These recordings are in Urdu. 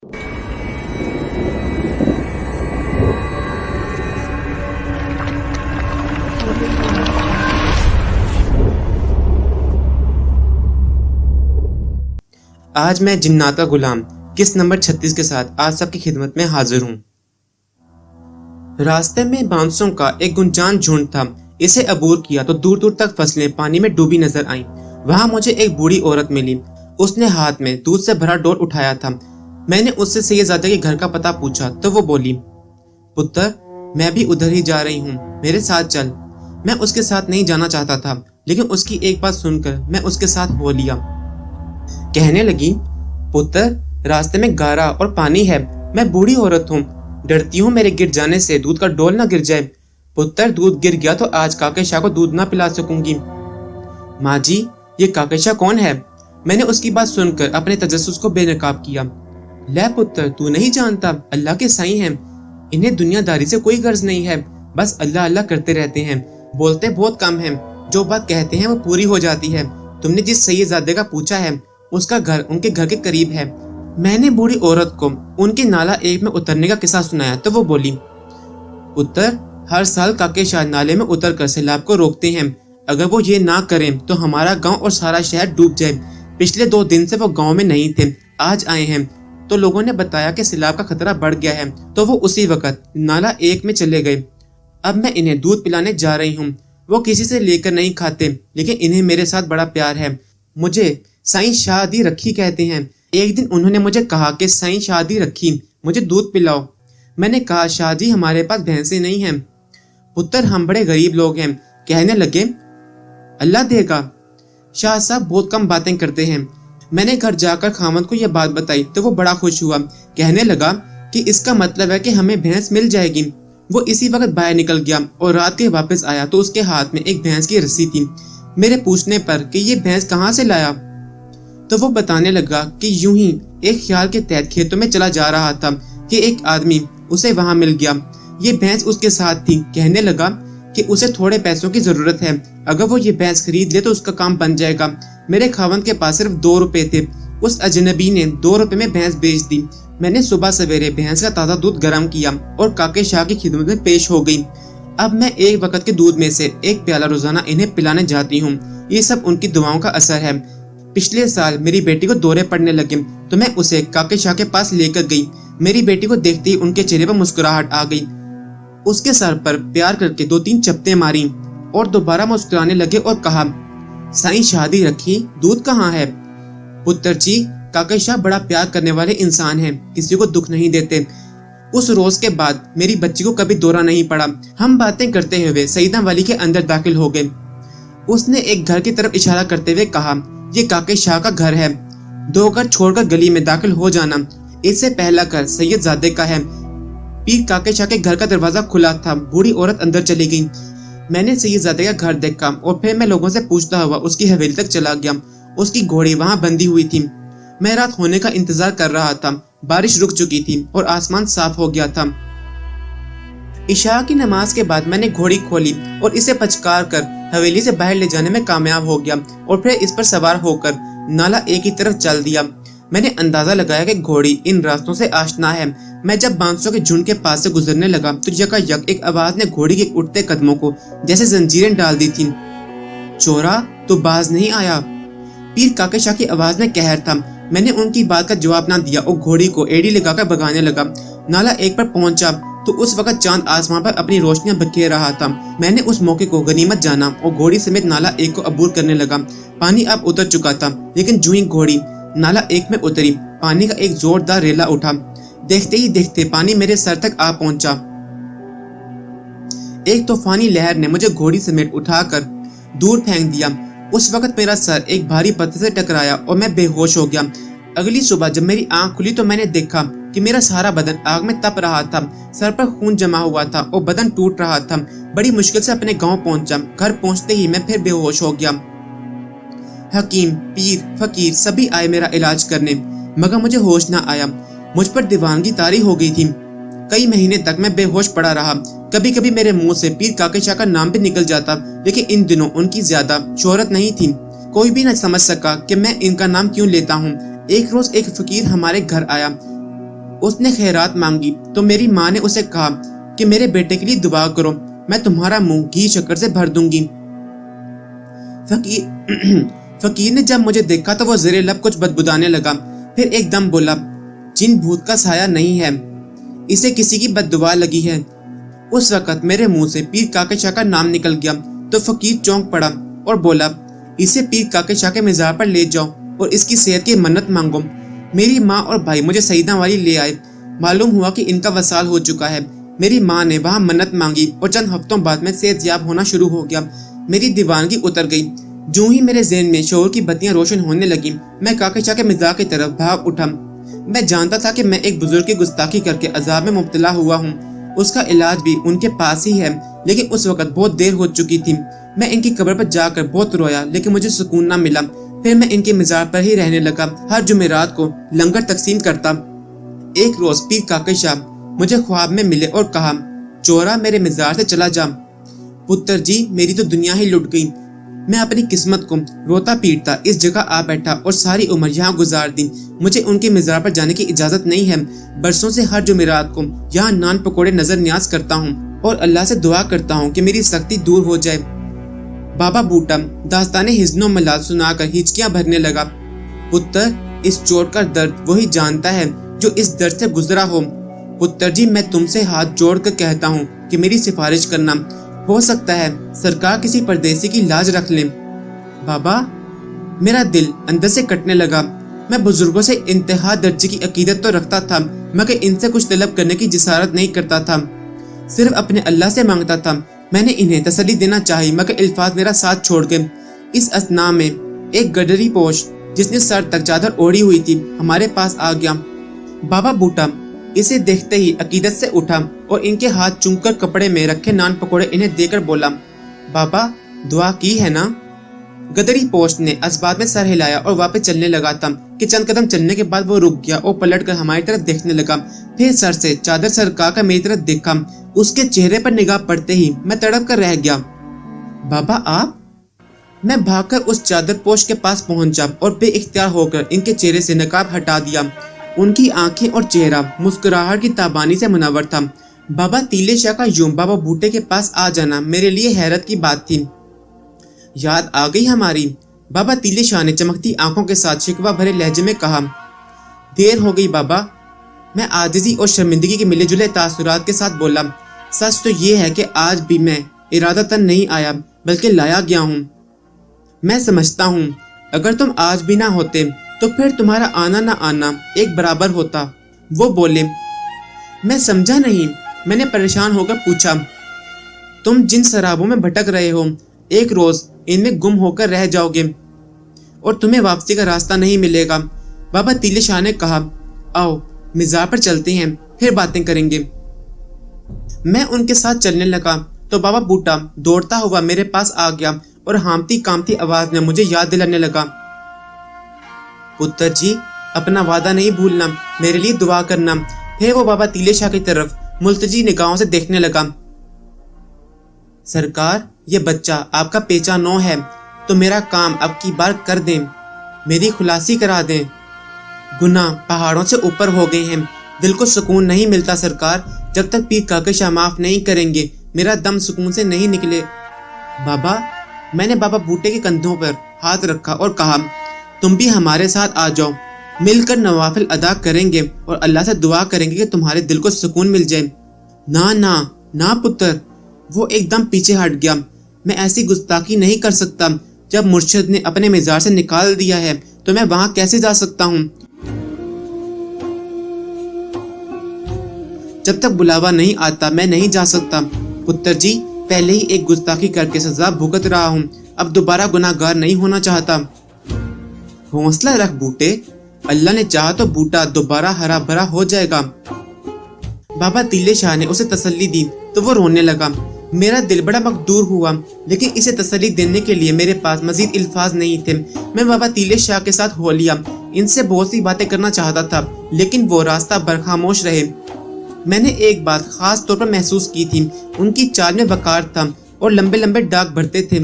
آج میں جنات کا غلام قسط نمبر 36 کے ساتھ آج سب کی خدمت میں حاضر ہوں۔ راستے میں بانسوں کا ایک گنجان جھنڈ تھا۔ اسے عبور کیا تو دور دور تک فصلیں پانی میں ڈوبی نظر آئیں۔ وہاں مجھے ایک بوڑھی عورت ملی۔ اس نے ہاتھ میں دودھ سے بھرا ڈول اٹھایا تھا۔ میں نے اس سے سید زادہ کے گھر کا پتہ پوچھا تو وہ بولی، پتر میں بھی ادھر ہی جا رہی ہوں، میرے ساتھ چل۔ میں اس کے ساتھ نہیں جانا چاہتا تھا، لیکن اس کی ایک بات سن کر میں اس کے ساتھ ہو لیا۔ کہنے لگی، پتر راستے میں گارا اور پانی ہے، میں بوڑھی عورت ہوں، ڈرتی ہوں میرے گر جانے سے دودھ کا ڈول نہ گر جائے۔ پتر دودھ گر گیا تو آج کاکے شاہ کو دودھ نہ پلا سکوں گی۔ ماں جی یہ کاکے شاہ کون ہے؟ میں نے اس کی بات سن کر اپنے تجسس کو بے نقاب کیا۔ لے پتر تو نہیں جانتا، اللہ کے سائیں ہیں، انہیں دنیا داری سے کوئی غرض نہیں ہے، بس اللہ اللہ کرتے رہتے ہیں، بولتے بہت کم ہیں، جو بات کہتے ہیں وہ پوری ہو جاتی ہے۔ تم نے جس سید زادے کا پوچھا ہے اس کا گھر ان کے گھر کے قریب ہے۔ میں نے بوڑھی عورت کو ان کے نالہ ایک میں اترنے کا قصہ سنایا تو وہ بولی، پتر ہر سال کاکے شاہ نالے میں اتر کر سیلاب کو روکتے ہیں، اگر وہ یہ نہ کریں تو ہمارا گاؤں اور سارا شہر ڈوب جائے۔ پچھلے 2 دن سے وہ گاؤں میں نہیں تھے، آج آئے ہیں تو لوگوں نے بتایا کہ سیلاب کا خطرہ بڑھ گیا ہے، تو وہ اسی وقت نالہ ایک میں چلے گئے۔ اب میں انہیں دودھ پلانے جا رہی ہوں۔ وہ کسی سے لے کر نہیں کھاتے، لیکن انہیں میرے ساتھ بڑا پیار ہے۔ مجھے سائیں شادی رکھی کہتے ہیں۔ ایک دن انہوں نے مجھے کہا کہ سائیں شادی رکھی مجھے دودھ پلاؤ۔ میں نے کہا، شاہ جی ہمارے پاس بھینسیں نہیں ہیں، پتر ہم بڑے غریب لوگ ہیں۔ کہنے لگے، اللہ دے گا۔ شاہ صاحب بہت کم باتیں کرتے ہیں۔ میں نے گھر جا کر خاوند کو یہ بات بتائی تو وہ بڑا خوش ہوا، کہنے لگا کہ اس کا مطلب ہے کہ ہمیں بھینس مل جائے گی۔ وہ اسی وقت باہر نکل گیا اور رات کے واپس آیا تو اس کے ہاتھ میں ایک بھینس کی رسی تھی۔ میرے پوچھنے پر کہ یہ بھینس کہاں سے لایا تو وہ بتانے لگا کہ یوں ہی ایک خیال کے تحت کھیتوں میں چلا جا رہا تھا کہ ایک آدمی اسے وہاں مل گیا، یہ بھینس اس کے ساتھ تھی۔ کہنے لگا کہ اسے تھوڑے پیسوں کی ضرورت ہے، اگر وہ یہ بھینس خرید لے تو اس کا کام بن جائے گا۔ میرے خاوند کے پاس صرف 2 روپے تھے، اس اجنبی نے 2 روپے میں بھینس بیچ دی۔ میں نے صبح سویرے بھینس کا تازہ دودھ گرم کیا اور کاکے شاہ کی خدمت میں پیش ہو گئی۔ اب میں ایک وقت کے دودھ میں سے ایک پیالہ روزانہ انہیں پلانے جاتی ہوں۔ یہ سب ان کی دعاؤں کا اثر ہے۔ پچھلے سال میری بیٹی کو دورے پڑنے لگے تو میں اسے کاکے شاہ کے پاس لے کر گئی۔ میری بیٹی کو دیکھتے ہی ان کے چہرے پر مسکراہٹ آ گئی۔ اس کے سر پر پیار کر کے 2-3 چپٹیں ماری اور دوبارہ مسکرانے لگے اور کہا، سائیں شادی رکھی دودھ کہاں ہے؟ پتر جی کاکے شاہ بڑا پیار کرنے والے انسان ہیں، کسی کو دکھ نہیں دیتے۔ اس روز کے بعد میری بچی کو کبھی دورہ نہیں پڑا۔ ہم باتیں کرتے ہوئے سیدہ والی کے اندر داخل ہو گئے۔ اس نے ایک گھر کی طرف اشارہ کرتے ہوئے کہا، یہ کاکے شاہ کا گھر ہے، 2 گھر چھوڑ کر گلی میں داخل ہو جانا، اس سے پہلا گھر سید زادے کا ہے۔ پیر کاکے شاہ کے گھر کا دروازہ کھلا تھا، بوڑھی عورت اندر چلی گئی۔ میں نے سید زادے کا گھر دیکھا اور پھر میں لوگوں سے پوچھتا ہوا اس کی حویلی تک چلا گیا۔ اس کی گھوڑی وہاں بندھی ہوئی تھی۔ میں رات ہونے کا انتظار کر رہا تھا، بارش رک چکی تھی اور آسمان صاف ہو گیا تھا۔ عشاء کی نماز کے بعد میں نے گھوڑی کھولی اور اسے پچکار کر حویلی سے باہر لے جانے میں کامیاب ہو گیا اور پھر اس پر سوار ہو کر نالا ایک کی طرف چل دیا۔ میں نے اندازہ لگایا کہ گھوڑی ان راستوں سے آشنا ہے۔ میں جب بانسوں کے جھنڈ کے پاس سے گزرنے لگا تو یکا یک ایک آواز نے گھوڑی کے اٹھتے قدموں کو جیسے زنجیریں ڈال دی تھیں۔ چورا تو باز نہیں آیا؟ پیر کاکے شاہ کی آواز میں قہر تھا۔ میں نے ان کی بات کا جواب نہ دیا اور گھوڑی کو ایڑی لگا کر بگانے لگا۔ نالا ایک پر پہنچا تو اس وقت چاند آسمان پر اپنی روشنیاں بکھیر رہا تھا۔ میں نے اس موقع کو غنیمت جانا اور گھوڑی سمیت نالا ایک کو عبور کرنے لگا۔ پانی اب اتر چکا تھا، لیکن جو ہی گھوڑی نالا ایک میں اتری، پانی کا ایک زوردار ریلا اٹھا۔ دیکھتے ہی دیکھتے پانی میرے سر تک آ پہنچا۔ ایک طوفانی لہر نے مجھے گھوڑی سمیت اٹھا کر دور پھینک دیا۔ اس وقت میرا سر ایک بھاری پتھر سے ٹکرایا اور میں بے ہوش ہو گیا۔ اگلی صبح جب میری آنکھ کھلی تو میں نے دیکھا کہ میرا سارا بدن آگ میں تپ رہا تھا، سر پر خون جمع ہوا تھا اور بدن ٹوٹ رہا تھا۔ بڑی مشکل سے اپنے گاؤں پہنچا۔ گھر پہنچتے ہی میں پھر بے ہوش ہو گیا۔ حکیم، پیر، فقیر سبھی آئے میرا علاج کرنے، مگر مجھے ہوش نہ آیا۔ مجھ پر دیوانگی طاری ہو گئی تھی۔ کئی مہینے تک میں بے ہوش پڑا رہا۔ کبھی کبھی میرے منہ سے پیر کاکے شاہ کا نام بھی نکل جاتا، لیکن ان دنوں ان کی زیادہ شہرت نہیں تھی۔ کوئی بھی نہ سمجھ سکا کہ میں ان کا نام کیوں لیتا ہوں۔ ایک روز ایک فقیر ہمارے گھر آیا۔ اس نے خیرات مانگی تو میری ماں نے اسے کہا کہ میرے بیٹے کے لیے دعا کرو، میں تمہارا منہ گھی شکر سے بھر دوں گی۔ فقیر نے جب مجھے دیکھا تو وہ زیر لب کچھ بدبدانے لگا، پھر ایک دم بولا، جن بھوت کا سایہ نہیں ہے، اسے کسی کی بد دعا لگی ہے۔ اس وقت میرے منہ سے پیر کاکے شاہ کا نام نکل گیا تو فقیر چونک پڑا اور بولا، اسے پیر کاکے شاہ کے مزار پر لے جاؤ اور اس کی صحت کی منت مانگو۔ میری ماں اور بھائی مجھے سیدہ والی لے آئے، معلوم ہوا کہ ان کا وصال ہو چکا ہے۔ میری ماں نے وہاں منت مانگی اور چند ہفتوں بعد میں صحت یاب ہونا شروع ہو گیا۔ میری دیوانگی اتر گئی۔ جو ہی میرے ذہن میں شعور کی بتیاں روشن ہونے لگیں، میں کاکے شاہ کے مزار کی طرف بھاگ اٹھا۔ میں جانتا تھا کہ میں ایک بزرگ کی گستاخی کر کے عذاب میں مبتلا ہوا ہوں، اس کا علاج بھی ان کے پاس ہی ہے، لیکن اس وقت بہت دیر ہو چکی تھی۔ میں ان کی قبر پر جا کر بہت رویا، لیکن مجھے سکون نہ ملا۔ پھر میں ان کے مزار پر ہی رہنے لگا، ہر جمعرات کو لنگر تقسیم کرتا۔ ایک روز پیر کاکے شاہ مجھے خواب میں ملے اور کہا، چورا میرے مزار سے چلا جا۔ پتر جی، میری تو دنیا ہی لٹ گئی۔ میں اپنی قسمت کو روتا پیٹتا اس جگہ آ بیٹھا اور ساری عمر یہاں گزار دی۔ مجھے ان کے مزار پر جانے کی اجازت نہیں ہے۔ برسوں سے ہر جمعرات کو یہاں نان پکوڑے نظر نیاز کرتا ہوں اور اللہ سے دعا کرتا ہوں کہ میری سختی دور ہو جائے۔ بابا بوٹا داستان حزن و ملال سنا کر ہچکیاں بھرنے لگا۔ پتر، اس چوٹ کا درد وہی جانتا ہے جو اس درد سے گزرا ہو۔ پتر جی، میں تم سے ہاتھ جوڑ کر کہتا ہوں کہ میری سفارش کرنا، ہو سکتا ہے سرکار کسی پردیسی کی لاج رکھ لیں۔ بابا، میرا دل اندر سے کٹنے لگا۔ میں بزرگوں سے انتہا درجے کی عقیدت تو رکھتا تھا، مگر ان سے کچھ طلب کرنے کی جسارت نہیں کرتا تھا، صرف اپنے اللہ سے مانگتا تھا۔ میں نے انہیں تسلی دینا چاہی، مگر الفاظ میرا ساتھ چھوڑ گئے۔ اس اثنا میں ایک گڈری پوش جس نے سر تک چادر اوڑھی ہوئی تھی ہمارے پاس آ گیا۔ بابا بوٹا اسے دیکھتے ہی عقیدت سے اٹھا اور ان کے ہاتھ چوم کر کپڑے میں رکھے نان پکوڑے انہیں دے کر بولا، بابا دعا کی ہے نا؟ گدری پوش نے اسبات میں سر ہلایا اور واپس چلنے لگا تھا کہ چند قدم چلنے کے بعد وہ رک گیا اور پلٹ کر ہماری طرف دیکھنے لگا، پھر سر سے چادر سرکا کر میری طرف دیکھا۔ اس کے چہرے پر نگاہ پڑتے ہی میں تڑپ کر رہ گیا۔ بابا آپ؟ میں بھاگ کر اس چادر پوش کے پاس پہنچا اور بے اختیار ہو کر ان کے چہرے سے نقاب ہٹا دیا۔ ان کی آنکھیں اور چہرہ مسکراہٹ کی تابانی سے منور تھا۔ بابا تیلے شاہ کا یوں بابا بوٹے کے پاس آ جانا میرے لیے حیرت کی بات تھی۔ یاد آ گئی ہماری؟ بابا تیلے شاہ نے چمکتی آنکھوں کے ساتھ شکوہ بھرے لہجے میں کہا۔ دیر ہو گئی بابا، میں عاجزی اور شرمندگی کے ملے جلے تاثرات کے ساتھ بولا۔ سچ تو یہ ہے کہ آج بھی میں ارادتاً نہیں آیا بلکہ لایا گیا ہوں۔ میں سمجھتا ہوں اگر تم آج بھی نہ ہوتے تو پھر تمہارا آنا نہ آنا ایک برابر ہوتا۔ وہ بولے۔ میں سمجھا نہیں۔ میں نے پریشان ہو کر پوچھا، تم جن سرابوں میں بھٹک رہے ہو ایک روز ان میں گم ہو کر رہ جاؤ گے اور تمہیں واپسی کا راستہ نہیں ملے گا۔ بابا تیلے شاہ نے کہا، آؤ مزار پر چلتے ہیں، پھر باتیں کریں گے۔ میں ان کے ساتھ چلنے لگا تو بابا بوٹا دوڑتا ہوا میرے پاس آ گیا اور ہامتی کامتی آواز میں مجھے یاد دلانے لگا، پتر جی اپنا وعدہ نہیں بھولنا، میرے لیے دعا کرنا۔ پھر وہ بابا تیلے شاہ کی طرف ملتجی نگاہوں سے دیکھنے لگا۔ سرکار، یہ بچہ آپ کا پیچا نو ہے تو میرا کام اب کی بار کر دیں، میری خلاصی کرا دیں۔ گناہ پہاڑوں سے اوپر ہو گئے ہیں، دل کو سکون نہیں ملتا سرکار، جب تک پیر کاکے شاہ معاف نہیں کریں گے میرا دم سکون سے نہیں نکلے۔ بابا، میں نے بابا بوٹے کے کندھوں پر ہاتھ رکھا اور کہا، تم بھی ہمارے ساتھ آ جاؤ، مل کر نوافل ادا کریں گے اور اللہ سے دعا کریں گے کہ تمہارے دل کو سکون مل جائے۔ نہ نہ نہ پتر، وہ ایک دم پیچھے ہٹ گیا۔ میں ایسی گستاخی نہیں کر سکتا، جب مرشد نے اپنے مزار سے نکال دیا ہے تو میں وہاں کیسے جا سکتا ہوں؟ جب تک بلاوا نہیں آتا میں نہیں جا سکتا۔ پتر جی، پہلے ہی ایک گستاخی کر کے سزا بھگت رہا ہوں، اب دوبارہ گناہ گار نہیں ہونا چاہتا۔ حوصلہ رکھ بوٹے، اللہ نے چاہا تو بوٹا دوبارہ ہرا بھرا ہو جائے گا۔ بابا تیلے شاہ نے اسے تسلی دی تو وہ رونے لگا۔ میرا دل بڑا مقدور ہوا، لیکن اسے تسلی دینے کے لیے میرے پاس مزید الفاظ نہیں تھے۔ میں بابا تیلے شاہ کے ساتھ ہو لیا، ان سے بہت سی باتیں کرنا چاہتا تھا لیکن وہ راستہ بھر خاموش رہے۔ میں نے ایک بات خاص طور پر محسوس کی تھی، ان کی چال میں وقار تھا اور لمبے لمبے ڈاک بھرتے تھے،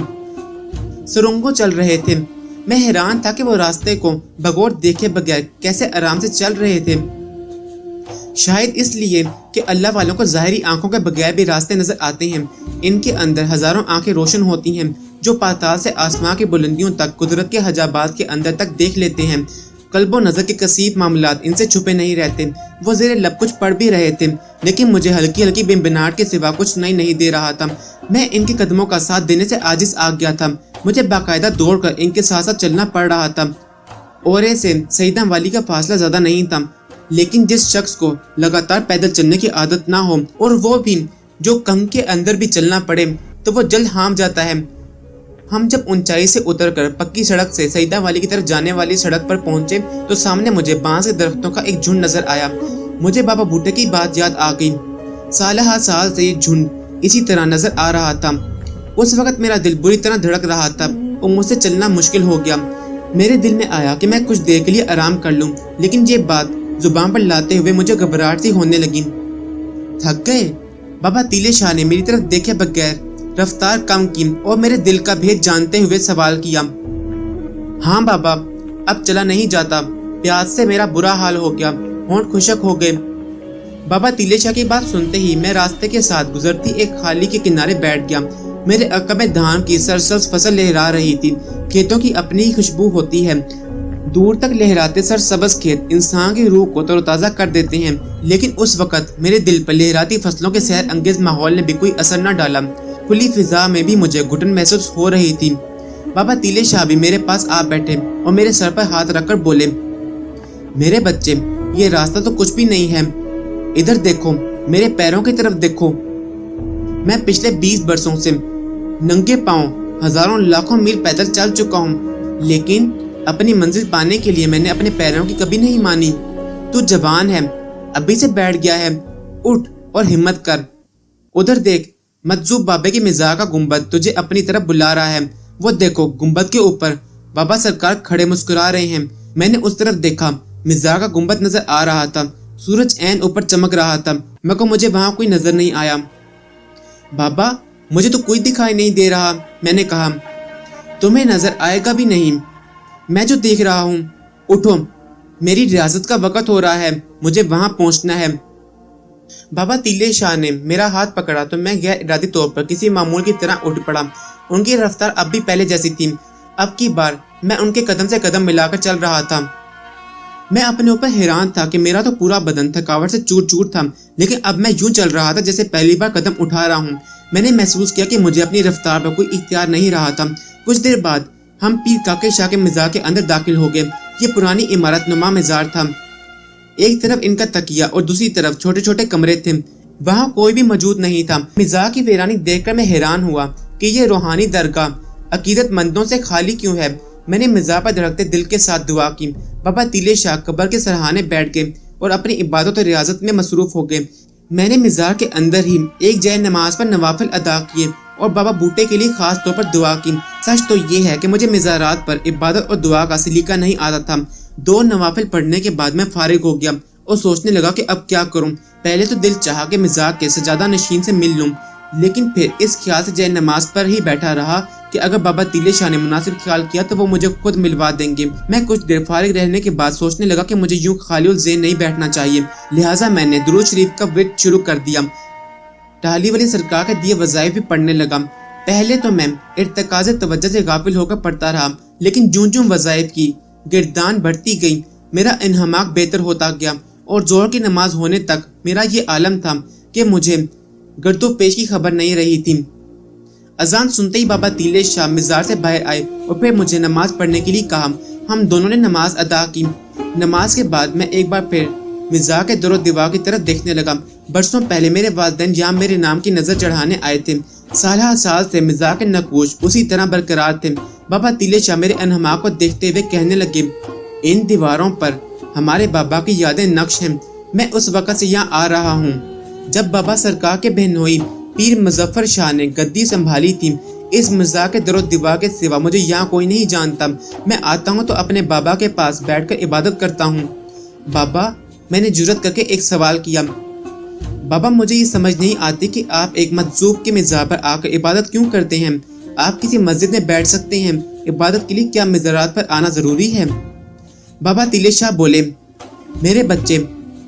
سرنگوں چل رہے تھے۔ میں حیران تھا کہ وہ راستے کو بغور دیکھے بغیر کیسے آرام سے چل رہے تھے۔ شاید اس لیے کہ اللہ والوں کو ظاہری آنکھوں کے بغیر بھی راستے نظر آتے ہیں۔ ان کے اندر ہزاروں آنکھیں روشن ہوتی ہیں جو پاتال سے آسمان کی بلندیوں تک، قدرت کے حجابات کے اندر تک دیکھ لیتے ہیں۔ قلب و نظر کے کثیر معاملات ان سے چھپے نہیں رہتے۔ وہ زیر لب کچھ پڑھ بھی رہے تھے، لیکن مجھے ہلکی ہلکی بنبناہٹ کے سوا کچھ سنائی نہیں دے رہا تھا۔ میں ان کے قدموں کا ساتھ دینے سے عاجز آ گیا تھا۔ مجھے باقاعدہ دوڑ کر ان کے ساتھ ساتھ چلنا پڑ رہا تھا۔ اورے سے سیدہ والی کا فاصلہ زیادہ نہیں تھا، لیکن جس شخص کو لگاتار پیدل چلنے کی عادت نہ ہو، اور وہ بھی جو کم کے اندر بھی چلنا پڑے، تو وہ جلد ہام جاتا ہے۔ ہم جب اونچائی سے اتر کر پکی سڑک سے سیدہ والی کی طرف جانے والی سڑک پر پہنچے تو سامنے مجھے بانس کے درختوں کا ایک جھنڈ نظر آیا۔ مجھے بابا بھوٹے کی بات یاد آ گئی۔ سالہ سال سے یہ جھنڈ اسی طرح نظر آ رہا تھا۔ اس وقت میرا دل بری طرح دھڑک رہا تھا اور مجھ سے چلنا مشکل ہو گیا۔ میرے دل میں آیا کہ میں کچھ دیر کے لیے آرام کر لوں، لیکن یہ بات زبان پر لاتے ہوئے مجھے گھبراہٹ سی ہونے لگی۔ تھک گئے؟ بابا تیلے شاہ نے میری طرف دیکھے بغیر رفتار کم کی اور میرے دل کا بھید جانتے ہوئے سوال کیا۔ ہاں بابا، اب چلا نہیں جاتا، پیاس سے میرا برا حال ہو گیا، ہونٹ خشک ہو گئے۔ بابا تیلے شاہ کی بات سنتے ہی میں راستے کے ساتھ گزرتی ایک خالی کے کنارے بیٹھ گیا۔ میرے عقب میں دھان کی سرسبز فصل لہرا رہی تھی۔ کھیتوں کی اپنی ہی خوشبو ہوتی ہے۔ دور تک لہراتے سرسبز کھیت انسان کی روح کو تر و تازہ کر دیتے ہیں، لیکن اس وقت میرے دل پر لہراتی فصلوں کے سحر انگیز ماحول نے بھی کوئی اثر نہ ڈالا۔ کھلی فضا میں بھی مجھے گھٹن محسوس ہو رہی تھی۔ بابا تیلے شاہ بھی میرے پاس آ بیٹھے اور میرے سر پر ہاتھ رکھ کر بولے، میرے بچے، یہ راستہ تو کچھ بھی نہیں ہے، ادھر دیکھو، میرے پیروں کی طرف دیکھو۔ میں پچھلے 20 برسوں سے ننگے پاؤں ہزاروں لاکھوں میل پیدل چل چکا ہوں، لیکن اپنی منزل پانے کے لیے میں نے اپنے پیروں کی کبھی نہیں مانی۔ تو جوان ہے، ابھی سے بیٹھ گیا ہے، اٹھ اور ہمت کر۔ ادھر دیکھ، مجذوب بابے کی مزاح کا گنبد تجھے اپنی طرف بلا رہا ہے۔ وہ دیکھو، گنبد کے اوپر بابا سرکار کھڑے مسکرا رہے ہیں۔ میں نے اس طرف دیکھا، مزاح کا گنبد نظر آ رہا تھا، سورج عین اوپر چمک رہا تھا، مگر مجھے وہاں کوئی نظر نہیں آیا۔ بابا، مجھے تو کوئی دکھائی نہیں دے رہا، میں نے کہا۔ تمہیں نظر آئے گا بھی نہیں، میں جو دیکھ رہا ہوں۔ اٹھو، میری ریاضت کا وقت ہو رہا ہے، مجھے وہاں پہنچنا ہے۔ بابا تیلے شاہ نے میرا ہاتھ پکڑا تو میں غیر ارادی طور پر کسی معمول کی طرح اٹھ پڑا۔ ان کی رفتار اب بھی پہلے جیسی تھی۔ اب کی بار میں ان کے قدم سے قدم ملا کر چل رہا تھا۔ میں اپنے اوپر حیران تھا کہ میرا تو پورا بدن تھکاوٹ سے چور چور تھا، لیکن اب میں یوں چل رہا تھا جیسے پہلی بار قدم اٹھا رہا ہوں۔ میں نے محسوس کیا کہ مجھے اپنی رفتار پر کوئی اختیار نہیں رہا تھا۔ کچھ دیر بعد ہم پیر کاکے شاہ کے مزار کے اندر داخل ہو گئے۔ یہ پرانی عمارت نما مزار تھا۔ ایک طرف ان کا تکیہ اور دوسری طرف چھوٹے چھوٹے کمرے تھے۔ وہاں کوئی بھی موجود نہیں تھا۔ مزار کی ویرانی دیکھ کر میں حیران ہوا کہ یہ روحانی درگاہ عقیدت مندوں سے خالی کیوں ہے۔ میں نے مزار پر دھڑکتے دل کے ساتھ دعا کی۔ بابا تیلے شاہ قبر کے سرہانے بیٹھ گئے اور اپنی عبادت اور ریاضت میں مصروف ہو گئے۔ میں نے مزار کے اندر ہی ایک جائے نماز پر نوافل ادا کیے اور بابا بوٹے کے لیے خاص طور پر دعا کی۔ سچ تو یہ ہے کہ مجھے مزارات پر عبادت اور دعا کا سلیقہ نہیں آتا تھا۔ 2 نوافل پڑھنے کے بعد میں فارغ ہو گیا اور سوچنے لگا کہ اب کیا کروں۔ پہلے تو دل چاہا کہ مزار کے سجادہ نشین سے مل لوں، لیکن پھر اس خیال سے جائے نماز پر ہی بیٹھا رہا کہ اگر بابا تیلے شاہ نے مناسب خیال کیا تو وہ مجھے خود ملوا دیں گے۔ میں کچھ دیر فارغ رہنے کے بعد سوچنے لگا کہ مجھے یوں خالی الذہن نہیں بیٹھنا چاہیے، لہٰذا میں نے درود شریف کا ورد شروع کر دیا۔ ٹالی والی سرکار کے دیے وظائف بھی پڑھنے لگا۔ پہلے تو میں ارتکاز توجہ سے غافل ہو کر پڑھتا رہا، لیکن جوں جوں وظائف کی گردان بڑھتی گئی میرا انہماک بہتر ہوتا گیا، اور زور کی نماز ہونے تک میرا یہ عالم تھا کہ مجھے گرد و پیش کی خبر نہیں رہی تھی۔ اذان سنتے ہی بابا تیلے شاہ مزار سے باہر آئے اور پھر مجھے نماز پڑھنے کے لیے کہا۔ ہم دونوں نے نماز ادا کی۔ نماز کے بعد میں ایک بار پھر مزار کے در و دیوار کی طرف دیکھنے لگا۔ برسوں پہلے میرے والدین یہاں میرے نام کی نظر چڑھانے آئے تھے۔ سالہ سال سے مزار کے نقوش اسی طرح برقرار تھے۔ بابا تیلے شاہ میرے انہماک کو دیکھتے ہوئے کہنے لگے، ان دیواروں پر ہمارے بابا کی یادیں نقش ہیں۔ میں اس وقت سے یہاں آ رہا ہوں جب بابا سرکار کے بہنوئی پیر مظفر شاہ نے گدی سنبھالی تھی۔ اس مزار کے در و دیوار کے سوا مجھے یہاں کوئی نہیں جانتا۔ میں آتا ہوں تو اپنے بابا کے پاس بیٹھ کر عبادت کرتا ہوں۔ بابا، میں نے جرأت کر کے ایک سوال کیا۔ بابا، مجھے یہ سمجھ نہیں آتی کہ آپ ایک مجذوب کے مزار پر آ کر عبادت کیوں کرتے ہیں؟ آپ کسی مسجد میں بیٹھ سکتے ہیں، عبادت کے لیے کیا مزارات پر آنا ضروری ہے؟ بابا تیلے شاہ بولے، میرے بچے،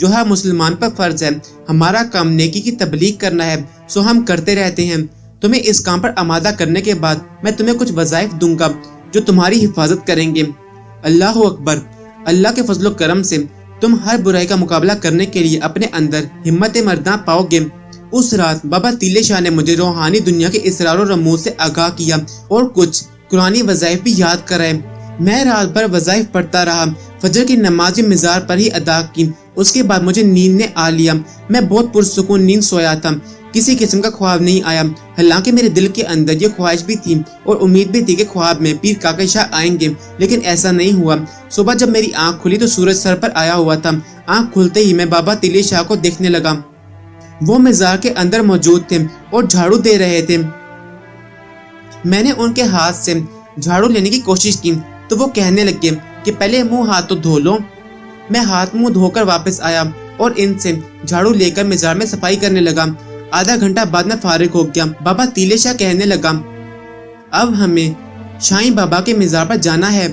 جو ہر مسلمان پر فرض ہے۔ ہمارا کام نیکی کی تبلیغ کرنا ہے، سو ہم کرتے رہتے ہیں۔ تمہیں اس کام پر آمادہ کرنے کے بعد میں تمہیں کچھ وظائف دوں گا جو تمہاری حفاظت کریں گے۔ اللہ اکبر۔ اللہ کے فضل و کرم سے تم ہر برائی کا مقابلہ کرنے کے لیے اپنے اندر ہمت مرداں پاؤ گے۔ اس رات بابا تیلے شاہ نے مجھے روحانی دنیا کے اسرار و رموز سے آگاہ کیا اور کچھ قرآنی وظائف بھی یاد کرائے۔ میں رات بھر وظائف پڑھتا رہا، فجر کی نماز بھی مزار پر ہی ادا کی۔ اس کے بعد مجھے نیند نے آ لیا۔ میں بہت پرسکون نیند سویا تھا، کسی قسم کا خواب نہیں آیا، حالانکہ میرے دل کے اندر یہ خواہش بھی تھی اور امید بھی تھی کہ خواب میں پیر کاکا شاہ آئیں گے، لیکن ایسا نہیں ہوا۔ صبح جب میری آنکھ کھلی تو سورج سر پر آیا ہوا تھا۔ آنکھ کھلتے ہی میں بابا تیلے شاہ کو دیکھنے لگا۔ وہ مزار کے اندر موجود تھے اور جھاڑو دے رہے تھے۔ میں نے ان کے ہاتھ سے جھاڑو لینے کی کوشش کی تو وہ کہنے لگے کہ پہلے منہ ہاتھ تو دھو لو۔ میں ہاتھ منہ دھو کر واپس آیا اور ان سے جھاڑو لے کر مزار میں صفائی کرنے لگا۔ آدھا گھنٹہ بعد میں فارغ ہو گیا۔ بابا تیلے شاہ کہنے لگا، اب ہمیں شاہی بابا کے مزار پر جانا ہے۔